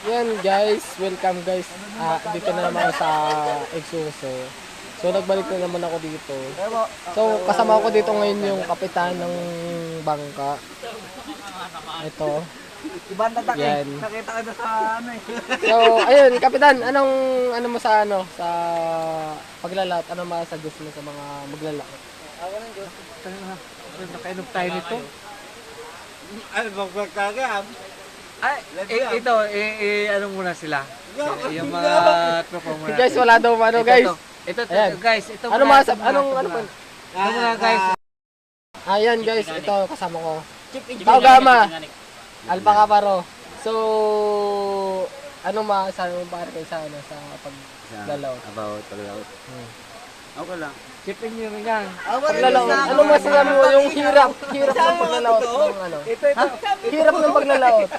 Yan guys, welcome guys. Dito na naman ako sa Exuso. So nagbalik na naman ako dito. So kasama ko dito ngayon yung kapitan ng bangka. Ito. Ibang tatak eh. Yan. Nakita ko na sa ano eh. So ayun, kapitan, ano mo sa sa paglalaot? Ano ma-suggest mo sa mga maglalaot? Ako ng Diyos. Nakainom tayo nito. Ano bang pagkagam? Ay, ito, ano muna sila. Yung mga tropa muna. Guys, wala daw ano guys. Ito, Ayan. guys, ito Ano muna, masab? Anong ano po? Ito muna guys. Ayan guys, ito kasama ko. Tao Gama. Alpha Caparo. So ano masasabi mo pare kayo sa ano sa paglalaot? About paglalaot. Okay lang. Chipin nyo rin yan. Paglalaot. Ano masasabi mo yung hirap ng paglalaot ng ano? Ito. Hirap ng paglalaot.